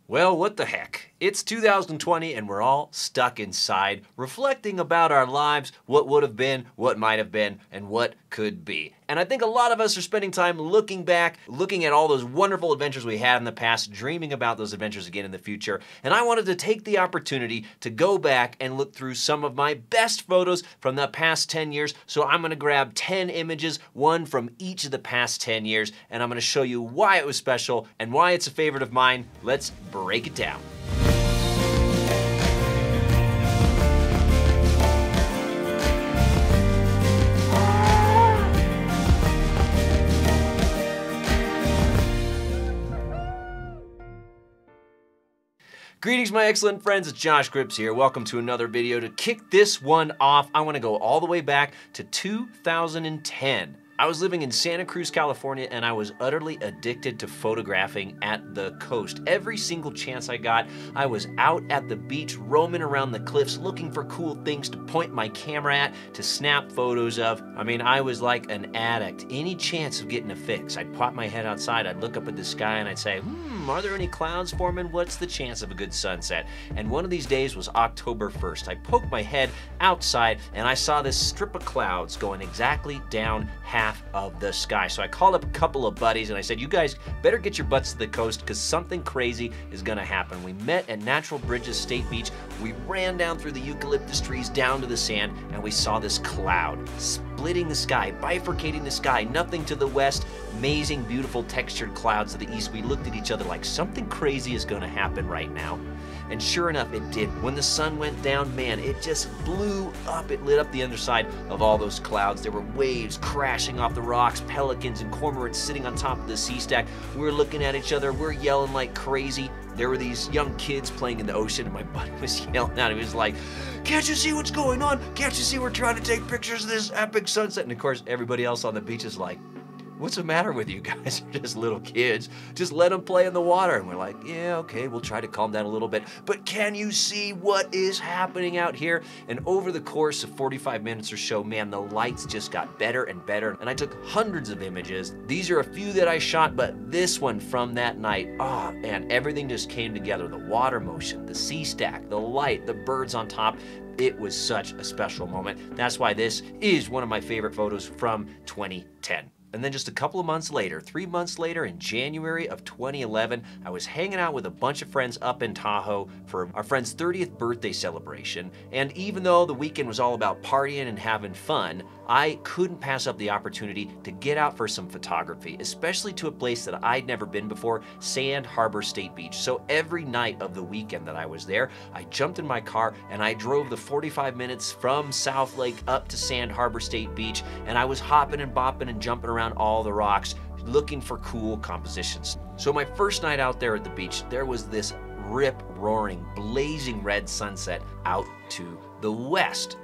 Well, what the heck? It's 2020 and we're all stuck inside, reflecting about our lives, what would have been, what might have been, and what could be. And I think a lot of us are spending time looking back, looking at all those wonderful adventures we had in the past, dreaming about those adventures again in the future. And I wanted to take the opportunity to go back and look through some of my best photos from the past 10 years. So I'm gonna grab 10 images, one from each of the past 10 years, and I'm gonna show you why it was special and why it's a favorite of mine. Let's break it down. Greetings, my excellent friends. It's Josh Grips here. Welcome to another video. To kick this one off, I want to go all the way back to 2010. I was living in Santa Cruz, California, and I was utterly addicted to photographing at the coast. Every single chance I got, I was out at the beach, roaming around the cliffs, looking for cool things to point my camera at, to snap photos of. I mean, I was like an addict. Any chance of getting a fix, I'd pop my head outside, I'd look up at the sky, and I'd say, are there any clouds forming? What's the chance of a good sunset? And one of these days was October 1st. I poked my head outside, and I saw this strip of clouds going exactly down half of the sky. So I called up a couple of buddies and I said, you guys better get your butts to the coast because something crazy is gonna happen. We met at Natural Bridges State Beach. We ran down through the eucalyptus trees down to the sand and we saw this cloud splitting the sky, bifurcating the sky, nothing to the west, amazing, beautiful textured clouds to the east. We looked at each other like something crazy is gonna happen right now. And sure enough, it did. When the sun went down, man, it just blew up. It lit up the underside of all those clouds. There were waves crashing off the rocks, pelicans and cormorants sitting on top of the sea stack. We were looking at each other. We're yelling like crazy. There were these young kids playing in the ocean, and my buddy was yelling out. He was like, "Can't you see what's going on? Can't you see we're trying to take pictures of this epic sunset?" And of course, everybody else on the beach is like, "What's the matter with you guys? You're just little kids. Just let them play in the water." And we're like, "Yeah, okay, we'll try to calm down a little bit. But can you see what is happening out here?" And over the course of 45 minutes or so, man, the lights just got better and better. And I took hundreds of images. These are a few that I shot, but this one from that night, oh man, everything just came together. The water motion, the sea stack, the light, the birds on top. It was such a special moment. That's why this is one of my favorite photos from 2010. And then just a couple of months later, 3 months later, in January of 2011, I was hanging out with a bunch of friends up in Tahoe for our friend's 30th birthday celebration. And even though the weekend was all about partying and having fun, I couldn't pass up the opportunity to get out for some photography, especially to a place that I'd never been before, Sand Harbor State Beach. So every night of the weekend that I was there, I jumped in my car and I drove the 45 minutes from South Lake up to Sand Harbor State Beach, and I was hopping and bopping and jumping around all the rocks, looking for cool compositions. So my first night out there at the beach, there was this rip-roaring, blazing red sunset out to the west.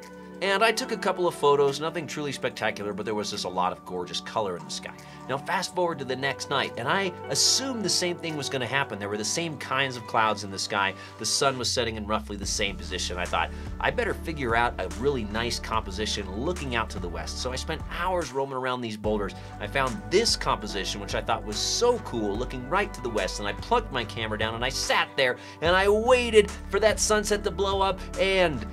And I took a couple of photos, nothing truly spectacular, but there was just a lot of gorgeous color in the sky. Now fast forward to the next night, and I assumed the same thing was gonna happen. There were the same kinds of clouds in the sky. The sun was setting in roughly the same position. I thought, I better figure out a really nice composition looking out to the west. So I spent hours roaming around these boulders. I found this composition, which I thought was so cool, looking right to the west, and I plugged my camera down and I sat there and I waited for that sunset to blow up, and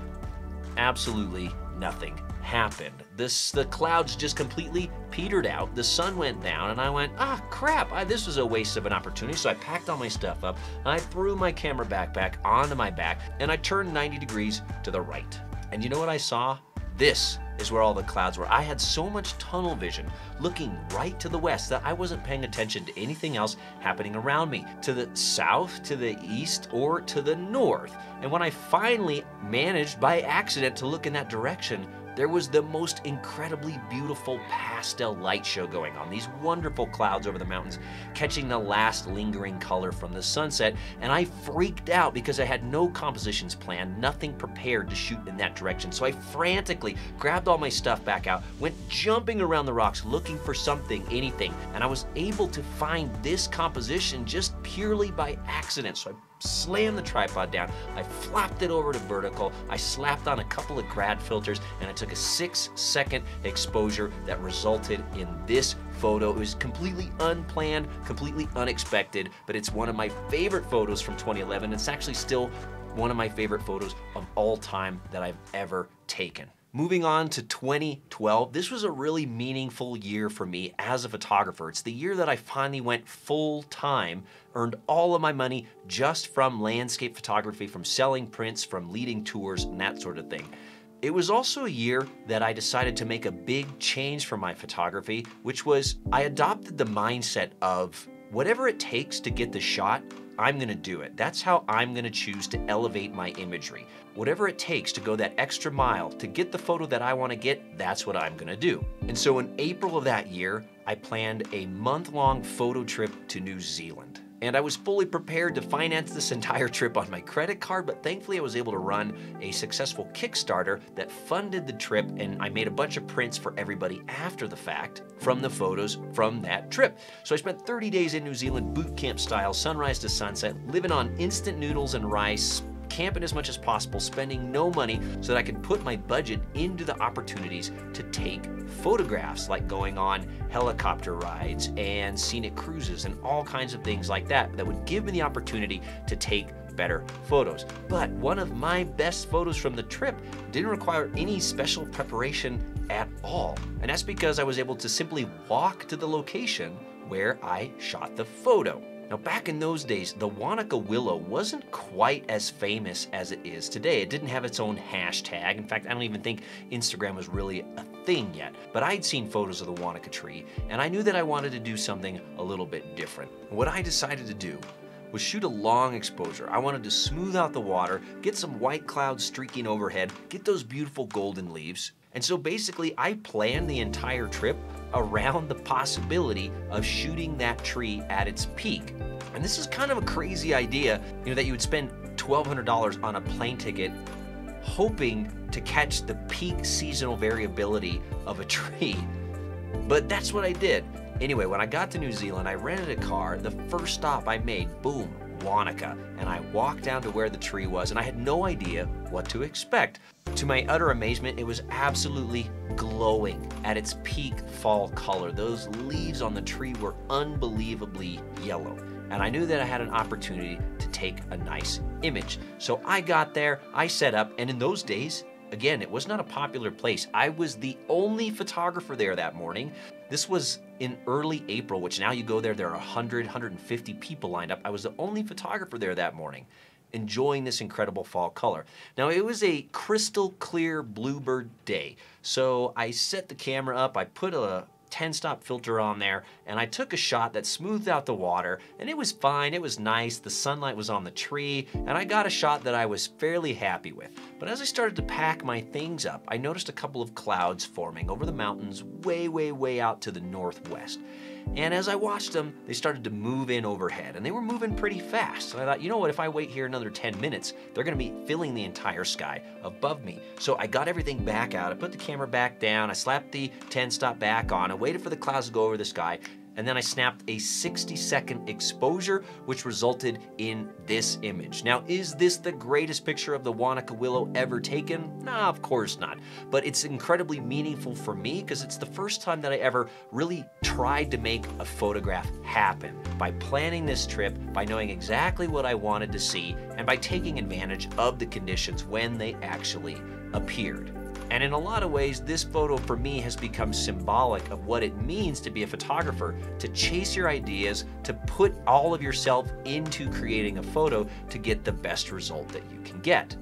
absolutely nothing happened. The clouds just completely petered out. The sun went down and I went, crap, this was a waste of an opportunity. So I packed all my stuff up, I threw my camera backpack onto my back, and I turned 90 degrees to the right. And you know what I saw? This is where all the clouds were. I had so much tunnel vision looking right to the west that I wasn't paying attention to anything else happening around me, to the south, to the east, or to the north. And when I finally managed by accident to look in that direction, there was the most incredibly beautiful pastel light show going on. These wonderful clouds over the mountains catching the last lingering color from the sunset, and I freaked out because I had no compositions planned, nothing prepared to shoot in that direction. So I frantically grabbed all my stuff back out, went jumping around the rocks looking for something, anything, and I was able to find this composition just purely by accident. So I slammed the tripod down, I flopped it over to vertical, I slapped on a couple of grad filters, and I took a 6-second exposure that resulted in this photo. It was completely unplanned, completely unexpected, but it's one of my favorite photos from 2011. It's actually still one of my favorite photos of all time that I've ever taken. Moving on to 2012, this was a really meaningful year for me as a photographer. It's the year that I finally went full time, earned all of my money just from landscape photography, from selling prints, from leading tours, and that sort of thing. It was also a year that I decided to make a big change for my photography, which was I adopted the mindset of whatever it takes to get the shot, I'm gonna do it. That's how I'm gonna choose to elevate my imagery. Whatever it takes to go that extra mile to get the photo that I wanna get, that's what I'm gonna do. And so in April of that year, I planned a month-long photo trip to New Zealand. And I was fully prepared to finance this entire trip on my credit card, but thankfully I was able to run a successful Kickstarter that funded the trip, and I made a bunch of prints for everybody after the fact from the photos from that trip. So I spent 30 days in New Zealand, boot camp style, sunrise to sunset, living on instant noodles and rice, camping as much as possible, spending no money so that I could put my budget into the opportunities to take photographs, like going on helicopter rides and scenic cruises and all kinds of things like that that would give me the opportunity to take better photos. But one of my best photos from the trip didn't require any special preparation at all. And that's because I was able to simply walk to the location where I shot the photo. Now, back in those days, the Wanaka Willow wasn't quite as famous as it is today. It didn't have its own hashtag. In fact, I don't even think Instagram was really a thing yet. But I'd seen photos of the Wanaka tree, and I knew that I wanted to do something a little bit different. What I decided to do was shoot a long exposure. I wanted to smooth out the water, get some white clouds streaking overhead, get those beautiful golden leaves. And so basically, I planned the entire trip around the possibility of shooting that tree at its peak. And this is kind of a crazy idea, that you would spend $1,200 on a plane ticket hoping to catch the peak seasonal variability of a tree. But that's what I did. Anyway, when I got to New Zealand, I rented a car. The first stop I made, boom, Wanaka. And I walked down to where the tree was, and I had no idea what to expect. To my utter amazement, it was absolutely glowing at its peak fall color. Those leaves on the tree were unbelievably yellow. And I knew that I had an opportunity to take a nice image. So I got there, I set up, and in those days, again, it was not a popular place. I was the only photographer there that morning. This was in early April, which now you go there, there are 100, 150 people lined up. I was the only photographer there that morning, enjoying this incredible fall color. Now, it was a crystal clear bluebird day. So I set the camera up, I put a 10-stop filter on there, and I took a shot that smoothed out the water, and it was fine, it was nice, the sunlight was on the tree, and I got a shot that I was fairly happy with. But as I started to pack my things up, I noticed a couple of clouds forming over the mountains way, way, way out to the northwest. And as I watched them, they started to move in overhead, and they were moving pretty fast. And I thought, you know what, if I wait here another 10 minutes, they're gonna be filling the entire sky above me. So I got everything back out, I put the camera back down, I slapped the 10-stop back on, I waited for the clouds to go over the sky, and then I snapped a 60-second exposure, which resulted in this image. Now, is this the greatest picture of the Wanaka Willow ever taken? Nah, of course not. But it's incredibly meaningful for me because it's the first time that I ever really tried to make a photograph happen. By planning this trip, by knowing exactly what I wanted to see, and by taking advantage of the conditions when they actually appeared. And in a lot of ways, this photo for me has become symbolic of what it means to be a photographer, to chase your ideas, to put all of yourself into creating a photo to get the best result that you can get.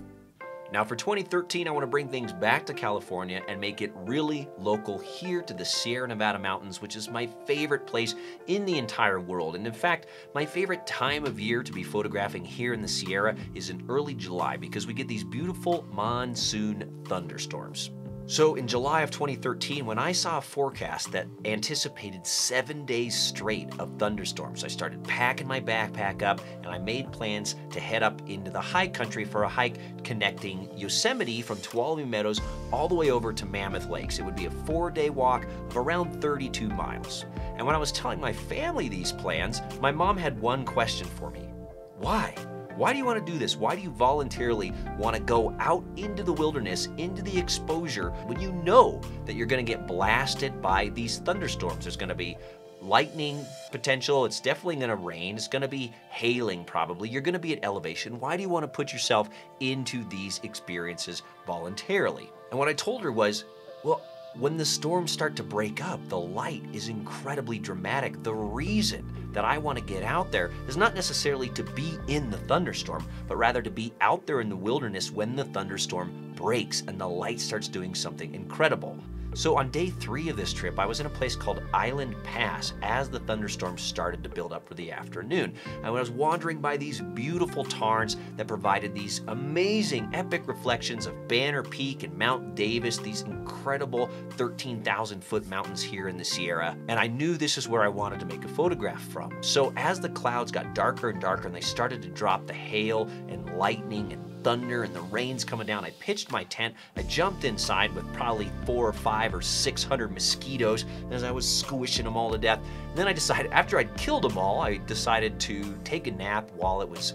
Now for 2013, I want to bring things back to California and make it really local here to the Sierra Nevada mountains, which is my favorite place in the entire world. And in fact, my favorite time of year to be photographing here in the Sierra is in early July because we get these beautiful monsoon thunderstorms. So in July of 2013, when I saw a forecast that anticipated 7 days straight of thunderstorms, I started packing my backpack up and I made plans to head up into the high country for a hike connecting Yosemite from Tuolumne Meadows all the way over to Mammoth Lakes. It would be a 4-day walk of around 32 miles. And when I was telling my family these plans, my mom had one question for me. Why? Why do you want to do this? Why do you voluntarily want to go out into the wilderness, into the exposure, when you know that you're going to get blasted by these thunderstorms? There's going to be lightning potential. It's definitely going to rain. It's going to be hailing probably. You're going to be at elevation. Why do you want to put yourself into these experiences voluntarily? And what I told her was, well, when the storms start to break up, the light is incredibly dramatic. The reason that I want to get out there is not necessarily to be in the thunderstorm, but rather to be out there in the wilderness when the thunderstorm breaks and the light starts doing something incredible. So on day 3 of this trip, I was in a place called Island Pass as the thunderstorms started to build up for the afternoon. And I was wandering by these beautiful tarns that provided these amazing epic reflections of Banner Peak and Mount Davis, these incredible 13,000 foot mountains here in the Sierra. And I knew this is where I wanted to make a photograph from. So as the clouds got darker and darker and they started to drop the hail and lightning and thunder and the rain's coming down, I pitched my tent. I jumped inside with probably 400 or 500 or 600 mosquitoes as I was squishing them all to death. And then I decided, after I'd killed them all, I decided to take a nap while it was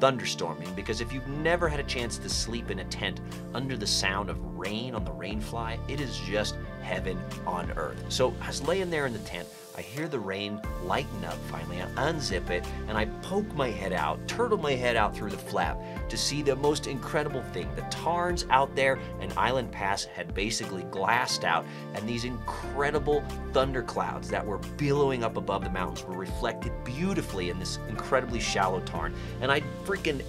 thunderstorming, because if you've never had a chance to sleep in a tent under the sound of rain on the rainfly, it is just heaven on earth. So I was laying there in the tent. I hear the rain lighten up finally. I unzip it and I poke my head out, turtle my head out through the flap to see the most incredible thing. The tarns out there and Island Pass had basically glassed out, and these incredible thunderclouds that were billowing up above the mountains were reflected beautifully in this incredibly shallow tarn. And I freaking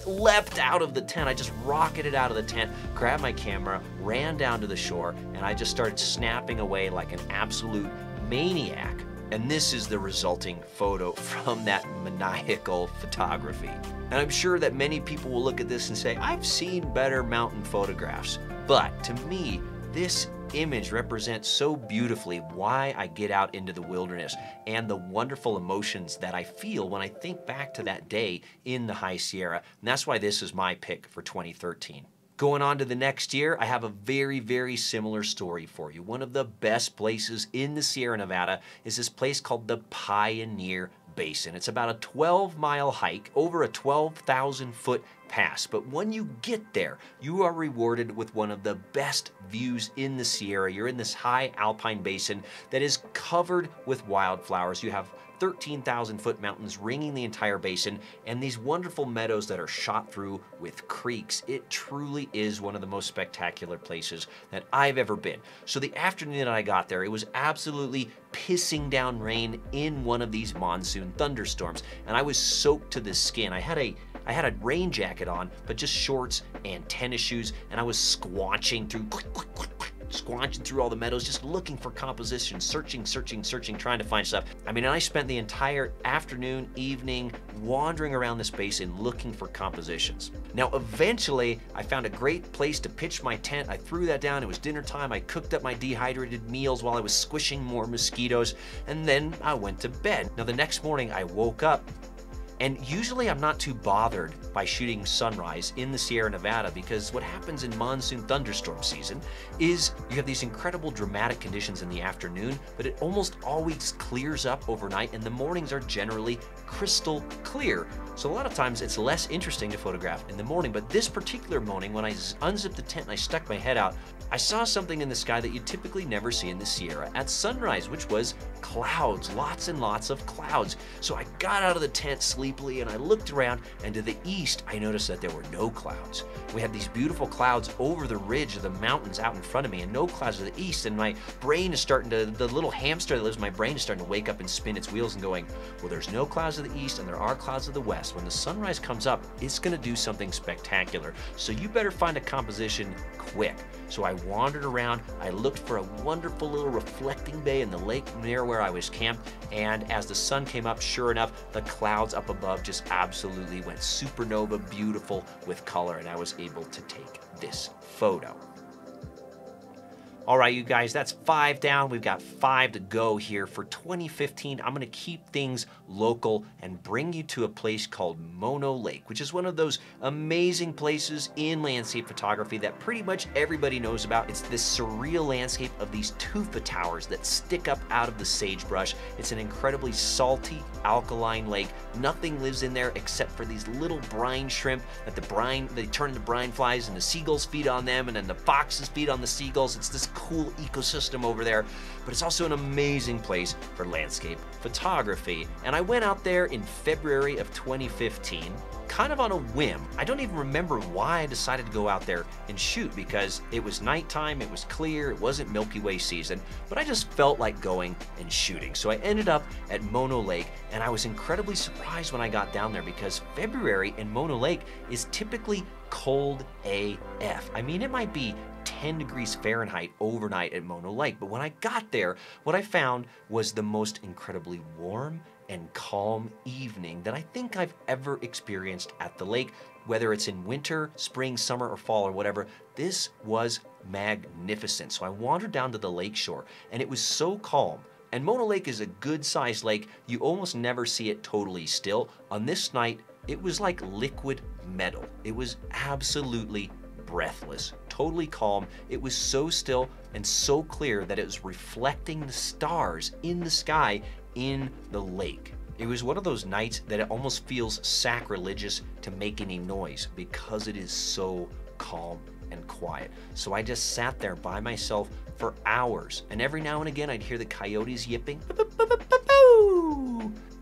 leapt out of the tent. I just rocketed out of the tent, grabbed my camera, ran down to the shore, and I just started snapping away like an absolute maniac. And this is the resulting photo from that maniacal photography. And I'm sure that many people will look at this and say, I've seen better mountain photographs. But to me, this image represents so beautifully why I get out into the wilderness and the wonderful emotions that I feel when I think back to that day in the High Sierra. And that's why this is my pick for 2013. Going on to the next year, I have a very, very similar story for you. One of the best places in the Sierra Nevada is this place called the Pioneer Basin. It's about a 12-mile hike over a 12,000 foot pass. But when you get there, you are rewarded with one of the best views in the Sierra. You're in this high alpine basin that is covered with wildflowers. You have 13,000 foot mountains ringing the entire basin and these wonderful meadows that are shot through with creeks. It truly is one of the most spectacular places that I've ever been. So the afternoon that I got there, it was absolutely pissing down rain in one of these monsoon thunderstorms, and I was soaked to the skin. I had a rain jacket on, but just shorts and tennis shoes, and I was squanching through all the meadows, just looking for composition, searching, trying to find stuff. I mean, and I spent the entire afternoon, evening, wandering around this basin looking for compositions. Now, eventually, I found a great place to pitch my tent. I threw that down. It was dinner time. I cooked up my dehydrated meals while I was squishing more mosquitoes, and then I went to bed. Now, the next morning, I woke up. And usually I'm not too bothered by shooting sunrise in the Sierra Nevada, because what happens in monsoon thunderstorm season is you have these incredible dramatic conditions in the afternoon, but it almost always clears up overnight and the mornings are generally crystal clear. So a lot of times it's less interesting to photograph in the morning, but this particular morning when I unzipped the tent and I stuck my head out, I saw something in the sky that you typically never see in the Sierra at sunrise, which was clouds, lots and lots of clouds. So I got out of the tent sleepily and I looked around, and to the east, I noticed that there were no clouds. We had these beautiful clouds over the ridge of the mountains out in front of me and no clouds to the east, and my brain is starting to, the little hamster that lives in my brain is starting to wake up and spin its wheels and going, well, there's no clouds to the east and there are clouds to the west. When the sunrise comes up, it's gonna do something spectacular. So you better find a composition quick. So I wandered around, I looked for a wonderful little reflecting bay in the lake near where I was camped, and as the sun came up, sure enough, the clouds up above just absolutely went supernova beautiful with color, and I was able to take this photo. All right, you guys, that's 5 down. We've got 5 to go here. For 2015, I'm gonna keep things local and bring you to a place called Mono Lake, which is one of those amazing places in landscape photography that pretty much everybody knows about. It's this surreal landscape of these tufa towers that stick up out of the sagebrush. It's an incredibly salty, alkaline lake. Nothing lives in there except for these little brine shrimp that they turn into brine flies, and the seagulls feed on them, and then the foxes feed on the seagulls. It's this cool ecosystem over there, but it's also an amazing place for landscape photography. And I went out there in February of 2015, kind of on a whim. I don't even remember why I decided to go out there and shoot, because it was nighttime, it was clear, it wasn't Milky Way season, but I just felt like going and shooting. So I ended up at Mono Lake, and I was incredibly surprised when I got down there, because February in Mono Lake is typically cold AF. I mean, it might be 10 degrees Fahrenheit overnight at Mono Lake, but when I got there, what I found was the most incredibly warm and calm evening that I think I've ever experienced at the lake, whether it's in winter, spring, summer, or fall, or whatever. This was magnificent. So I wandered down to the lake shore, and it was so calm. And Mono Lake is a good-sized lake. You almost never see it totally still. On this night, it was like liquid metal. It was absolutely breathless, totally calm. It was so still and so clear that it was reflecting the stars in the sky in the lake. It was one of those nights that it almost feels sacrilegious to make any noise because it is so calm and quiet. So I just sat there by myself for hours, and every now and again I'd hear the coyotes yipping,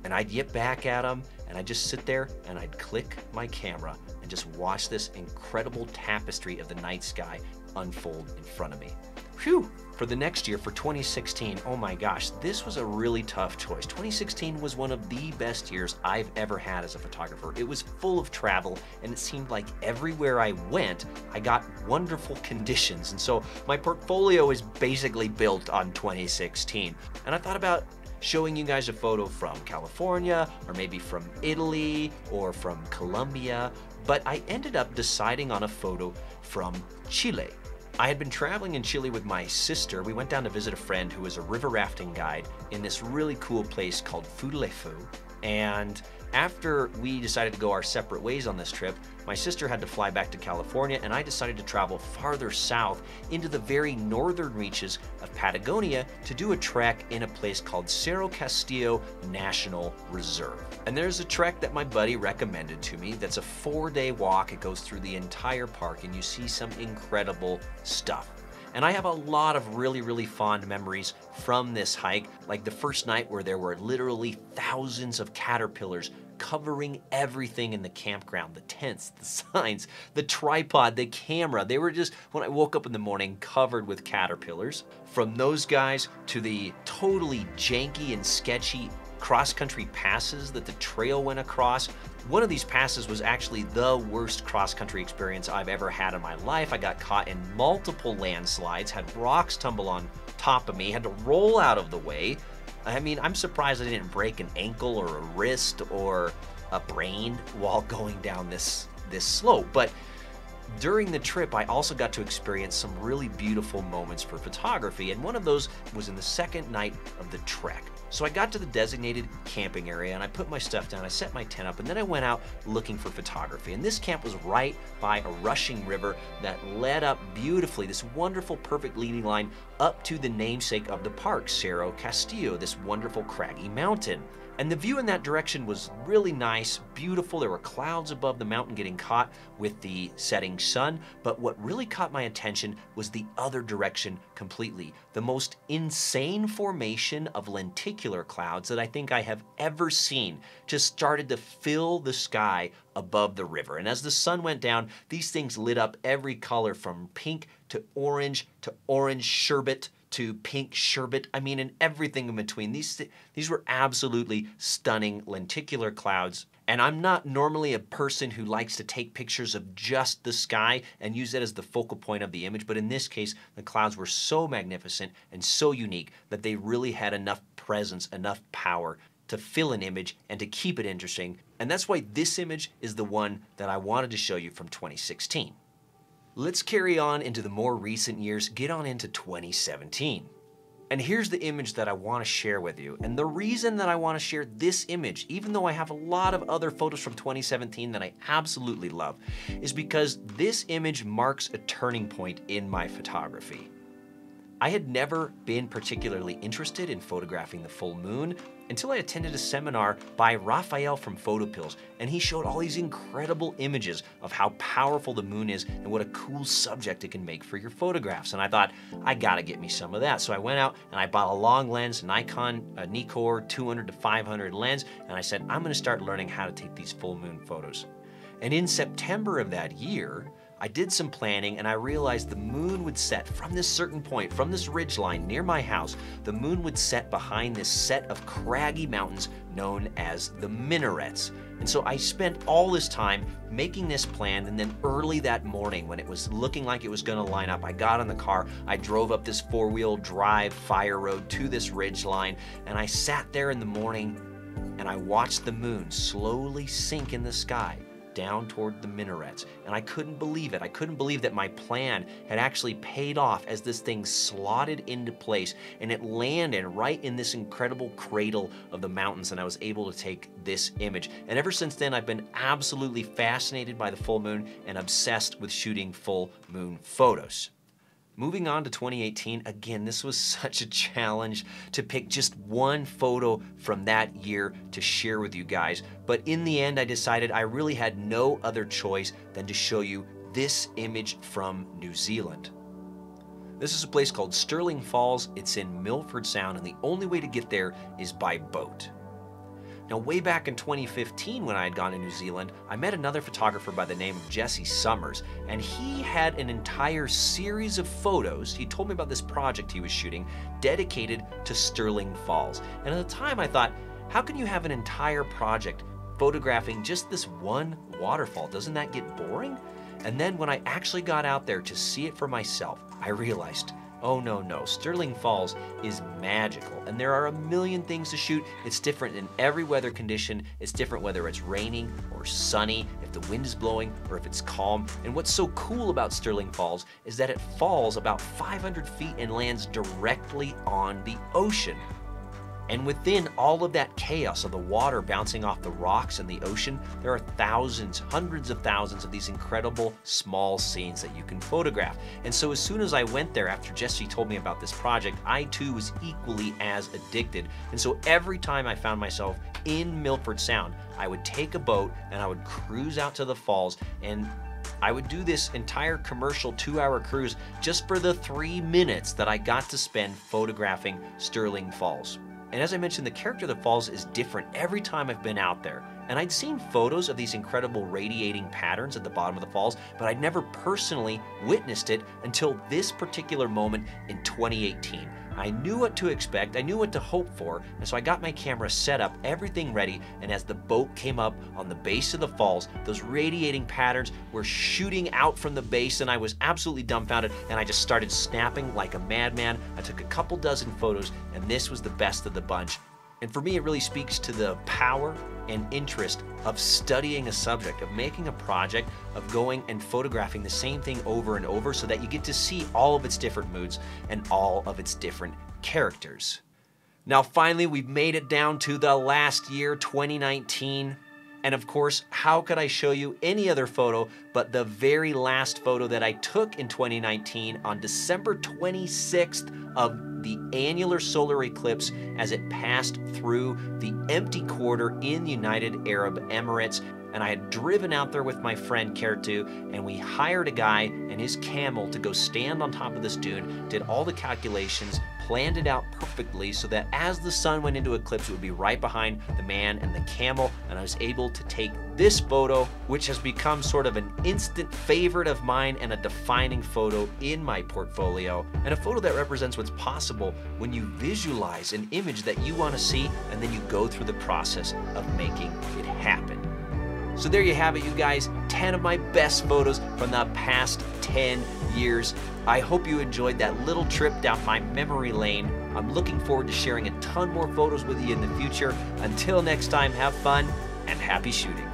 and I'd yip back at them, and I'd just sit there and I'd click my camera and just watch this incredible tapestry of the night sky unfold in front of me. Phew! For the next year, for 2016, oh my gosh, this was a really tough choice. 2016 was one of the best years I've ever had as a photographer. It was full of travel, and it seemed like everywhere I went, I got wonderful conditions. And so my portfolio is basically built on 2016. And I thought about showing you guys a photo from California, or maybe from Italy, or from Colombia, but I ended up deciding on a photo from Chile. I had been traveling in Chile with my sister. We went down to visit a friend who was a river rafting guide in this really cool place called Fulefu. And after we decided to go our separate ways on this trip, my sister had to fly back to California, and I decided to travel farther south into the very northern reaches of Patagonia to do a trek in a place called Cerro Castillo National Reserve. And there's a trek that my buddy recommended to me that's a 4-day walk. It goes through the entire park, and you see some incredible stuff. And I have a lot of really, really fond memories from this hike, like the first night where there were literally thousands of caterpillars covering everything in the campground, the tents, the signs, the tripod, the camera. They were just, when I woke up in the morning, covered with caterpillars. From those guys to the totally janky and sketchy cross-country passes that the trail went across. One of these passes was actually the worst cross-country experience I've ever had in my life. I got caught in multiple landslides, had rocks tumble on top of me, had to roll out of the way. I mean, I'm surprised I didn't break an ankle or a wrist or a brain while going down this slope. But during the trip, I also got to experience some really beautiful moments for photography, and one of those was in the second night of the trek. So I got to the designated camping area, and I put my stuff down, I set my tent up, and then I went out looking for photography. And this camp was right by a rushing river that led up beautifully, this wonderful, perfect leading line up to the namesake of the park, Cerro Castillo, this wonderful craggy mountain. And the view in that direction was really nice, beautiful. There were clouds above the mountain getting caught with the setting sun. But what really caught my attention was the other direction completely. The most insane formation of lenticular clouds that I think I have ever seen just started to fill the sky above the river. And as the sun went down, these things lit up every color from pink to orange sherbet to pink sherbet, I mean, and everything in between. These were absolutely stunning lenticular clouds. And I'm not normally a person who likes to take pictures of just the sky and use it as the focal point of the image, but in this case, the clouds were so magnificent and so unique that they really had enough presence, enough power to fill an image and to keep it interesting. And that's why this image is the one that I wanted to show you from 2016. Let's carry on into the more recent years, get on into 2017. And here's the image that I want to share with you. And the reason that I want to share this image, even though I have a lot of other photos from 2017 that I absolutely love, is because this image marks a turning point in my photography. I had never been particularly interested in photographing the full moon until I attended a seminar by Raphael from Photopills, and he showed all these incredible images of how powerful the moon is and what a cool subject it can make for your photographs. And I thought, I gotta get me some of that. So I went out and I bought a long lens, Nikon Nikkor 200 to 500 lens, and I said, I'm gonna start learning how to take these full moon photos. And in September of that year, I did some planning and I realized the moon would set from this certain point, from this ridge line near my house, the moon would set behind this set of craggy mountains known as the Minarets. And so I spent all this time making this plan, and then early that morning when it was looking like it was gonna line up, I got in the car, I drove up this four-wheel drive fire road to this ridge line, and I sat there in the morning and I watched the moon slowly sink in the sky down toward the Minarets. And I couldn't believe it. I couldn't believe that my plan had actually paid off as this thing slotted into place and it landed right in this incredible cradle of the mountains, and I was able to take this image. And ever since then, I've been absolutely fascinated by the full moon and obsessed with shooting full moon photos. Moving on to 2018, again, this was such a challenge to pick just one photo from that year to share with you guys. But in the end, I decided I really had no other choice than to show you this image from New Zealand. This is a place called Stirling Falls. It's in Milford Sound, and the only way to get there is by boat. Now, way back in 2015 when I had gone to New Zealand, I met another photographer by the name of Jesse Summers, and he had an entire series of photos. He told me about this project he was shooting dedicated to Stirling Falls. And at the time I thought, how can you have an entire project photographing just this one waterfall? Doesn't that get boring? And then when I actually got out there to see it for myself, I realized, oh no, Stirling Falls is magical, and there are a million things to shoot. It's different in every weather condition. It's different whether it's raining or sunny, if the wind is blowing or if it's calm. And what's so cool about Stirling Falls is that it falls about 500 feet and lands directly on the ocean. And within all of that chaos of the water bouncing off the rocks and the ocean, there are thousands, hundreds of thousands of these incredible small scenes that you can photograph. And so as soon as I went there after Jesse told me about this project, I too was equally as addicted. And so every time I found myself in Milford Sound, I would take a boat and I would cruise out to the falls, and I would do this entire commercial 2-hour cruise just for the 3 minutes that I got to spend photographing Stirling Falls. And as I mentioned, the character of the falls is different every time I've been out there. And I'd seen photos of these incredible radiating patterns at the bottom of the falls, but I'd never personally witnessed it until this particular moment in 2018. I knew what to expect, I knew what to hope for, and so I got my camera set up, everything ready, and as the boat came up on the base of the falls, those radiating patterns were shooting out from the base, and I was absolutely dumbfounded, and I just started snapping like a madman. I took a couple dozen photos, and this was the best of the bunch. And for me, it really speaks to the power and interest of studying a subject, of making a project, of going and photographing the same thing over and over so that you get to see all of its different moods and all of its different characters. Now, finally, we've made it down to the last year, 2019. And of course, how could I show you any other photo but the very last photo that I took in 2019 on December 26th of the annular solar eclipse as it passed through the empty quarter in the United Arab Emirates. And I had driven out there with my friend Kertu, and we hired a guy and his camel to go stand on top of this dune, did all the calculations, planned it out perfectly so that as the sun went into eclipse, it would be right behind the man and the camel. And I was able to take this photo, which has become sort of an instant favorite of mine and a defining photo in my portfolio, and a photo that represents what's possible when you visualize an image that you want to see and then you go through the process of making it happen. So there you have it, you guys, 10 of my best photos from the past 10 years. I hope you enjoyed that little trip down my memory lane. I'm looking forward to sharing a ton more photos with you in the future. Until next time, have fun and happy shooting.